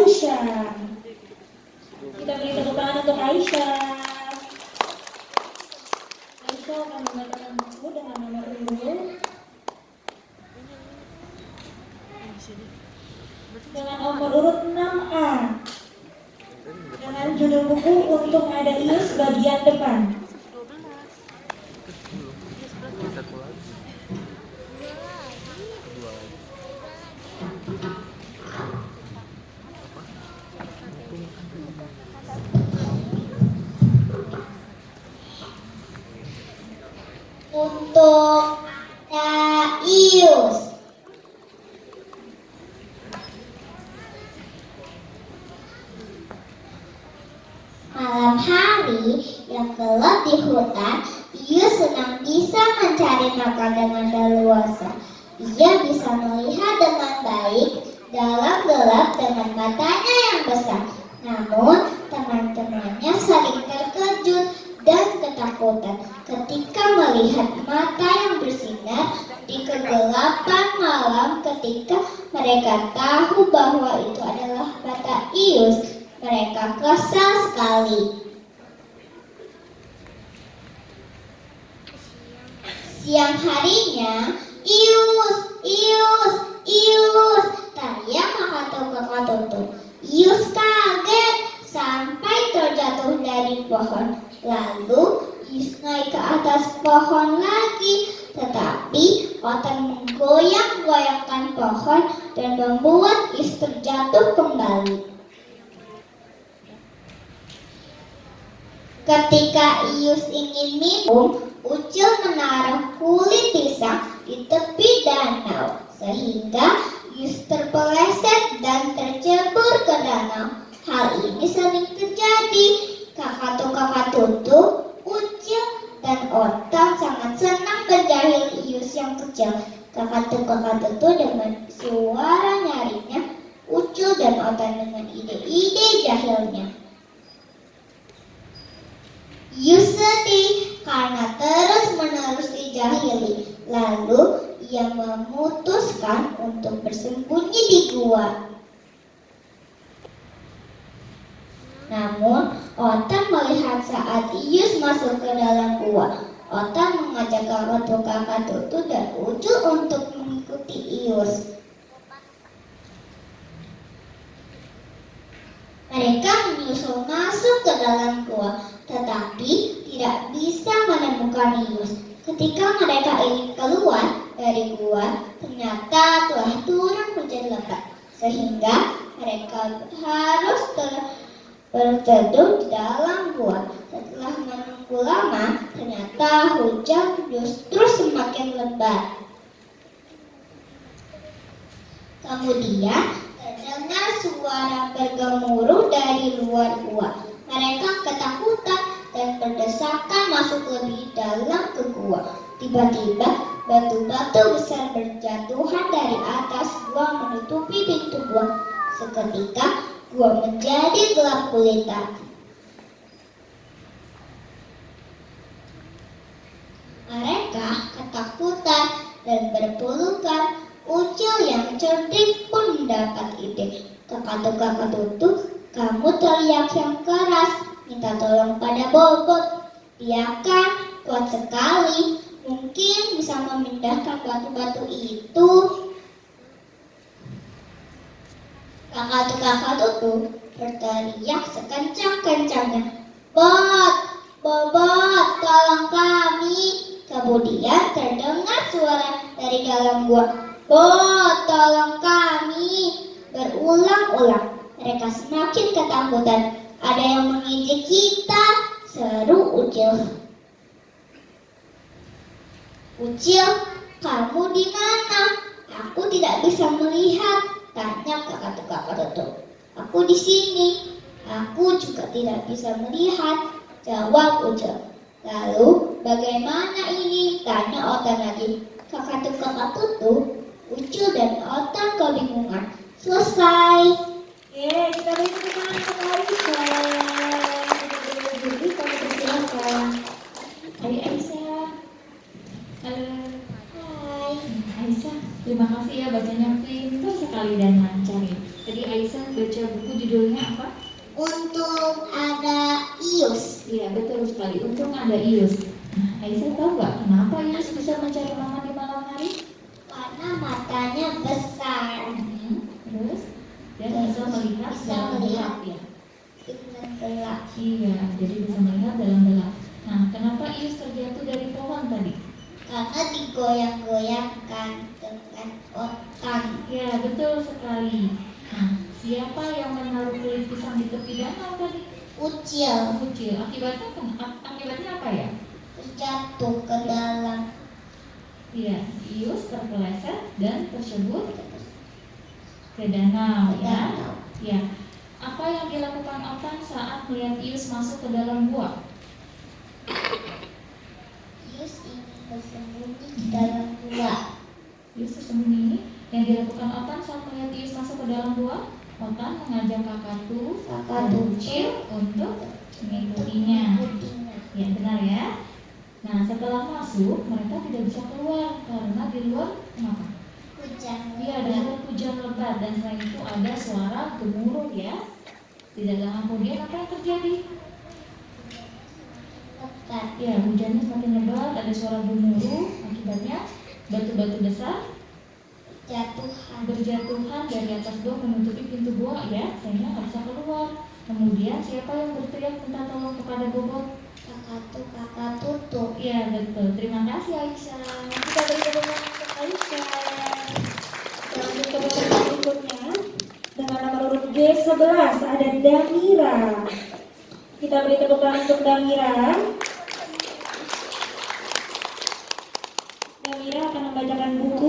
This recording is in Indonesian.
Aisyah. Kita beri tepuk tangan untuk Aisyah. Aisyah akan membacakan buku dengan nomor urut. Dengan nomor urut 6A. Dengan judul buku Untung Ada Ius bagian depan. Untuk Ius. Malam hari yang gelap di hutan, Ius senang bisa mencari makan dengan leluasa. Ia bisa melihat dengan baik dalam gelap dengan matanya yang besar. Namun, teman-temannya sering terkejut dan ketakutan ketika melihat mata yang bersinar di kegelapan malam. Ketika mereka tahu bahwa itu adalah mata Ius, mereka kesal sekali. Siang harinya, Ius, Ius, Ius, teriak kakak Tutu. Ius kaget sampai terjatuh dari pohon. Lalu Ius naik ke atas pohon lagi, tetapi Otan menggoyang-goyangkan pohon dan membuat Ius terjatuh kembali. Ketika Ius ingin minum, Ucil menaruh kulit pisang di tepi danau, sehingga Ius terpeleset dan tercebur ke danau. Hal ini sering terjadi. Kakak Tutu, Ucil, dan Otan sangat senang menjahil Ius yang kecil. Kakak Tutu dengan suara nyaringnya, Ucil dan Otan dengan ide-ide jahilnya. Ius sedih karena terus-menerus dijahili. Lalu ia memutuskan untuk bersembunyi di gua. Namun, Otan melihat saat Ius masuk ke dalam gua. Otan mengajak kakak Tutu dan Ucil untuk mengikuti Ius. Mereka menyusul masuk ke dalam gua, tetapi tidak bisa menemukan Ius. Ketika mereka ingin keluar dari gua, ternyata telah turun hujan lebat, sehingga mereka harus berteduh di dalam gua. Setelah menunggu lama, ternyata hujan justru semakin lebat. Kemudian terdengar suara bergemuruh dari luar gua. Mereka ketakutan dan berdesakan masuk lebih dalam ke gua. Tiba-tiba batu-batu besar berjatuhan dari atas gua menutupi pintu gua. Seketika gua menjadi gelap gulita. Mereka ketakutan dan berpelukan. Ucil yang cerdik pun mendapat ide. Kakak Tutu, kamu teriak yang keras, minta tolong pada Bobot. Dia kan kuat sekali, mungkin bisa memindahkan batu-batu itu. Kakak Tutu berteriak sekencang-kencangnya, Bobot, tolong kami. Kemudian terdengar suara dari dalam gua, Bot, tolong kami. Berulang-ulang, mereka semakin ketakutan. Ada yang mengejek kita, seru Ucil. Ucil, kamu di mana? Aku tidak bisa melihat, tanya kakak Tutu. Aku di sini. Aku juga tidak bisa melihat, jawab Ucil. Lalu, bagaimana ini? Tanya Otan lagi. Kakak Tutu, Ucil dan Otan kebingungan. Selesai. Kita beri tepuk tangan untuk Aisyah. Jadi kamu persilakan. Hai Aisyah. Halo. Hai. Aisyah, terima kasih ya bacanya pintar sekali dan lancar ya. Tadi Aisyah baca buku judulnya apa? Untung ada Ius. Iya betul sekali, untung ada Ius. Nah, Aisyah tahu nggak kenapa Ius bisa mencari mama di malam hari? Karena matanya besar. Terus dan bisa melihat Bisa dalam melihat. gelap ya. Dengan gelap. Iya, jadi bisa melihat dalam gelap. Nah, kenapa Ius terjatuh dari pohon tadi? Karena digoyang-goyangkan dengan otak. Ya, betul sekali. Nah, siapa yang menaruh kulit pisang di tepi danau tadi? Ucil Kucil. Akibatnya apa ya? terjatuh ke dalam. Iya, Ius terpeleset dan tersebut ke danau ya. danau. Ya. Apa yang dilakukan Otan saat melihat Ius masuk ke dalam gua? Ius ingin bersembunyi di dalam gua. Ius tersembunyi ini yang dilakukan Otan saat melihat Ius masuk ke dalam gua. Otan mengajak Kakatu dan Ucil untuk mengikutinya. Ya, benar ya. Nah, setelah masuk, mereka tidak bisa keluar karena di luar kenapa? Hujan. Iya, ada hujan lebat dan selain itu ada suara gemuruh ya. Tidak lama kemudian apa yang terjadi? Lebat. Ya, hujannya semakin lebat, ada suara gemuruh, akibatnya batu-batu besar berjatuhan dari atas gua menutupi pintu gua ya, sehingga nggak bisa keluar. Kemudian siapa yang berteriak minta tolong kepada Bobot? Kakak tutup. Iya betul. Terima kasih Aisyah. Kita beri tepuk tangan untuk Aisyah. Lanjut ke peserta berikutnya dengan nomor urut G11 ada Damira. Kita beri tepuk tangan untuk Damira. Damira akan membacakan buku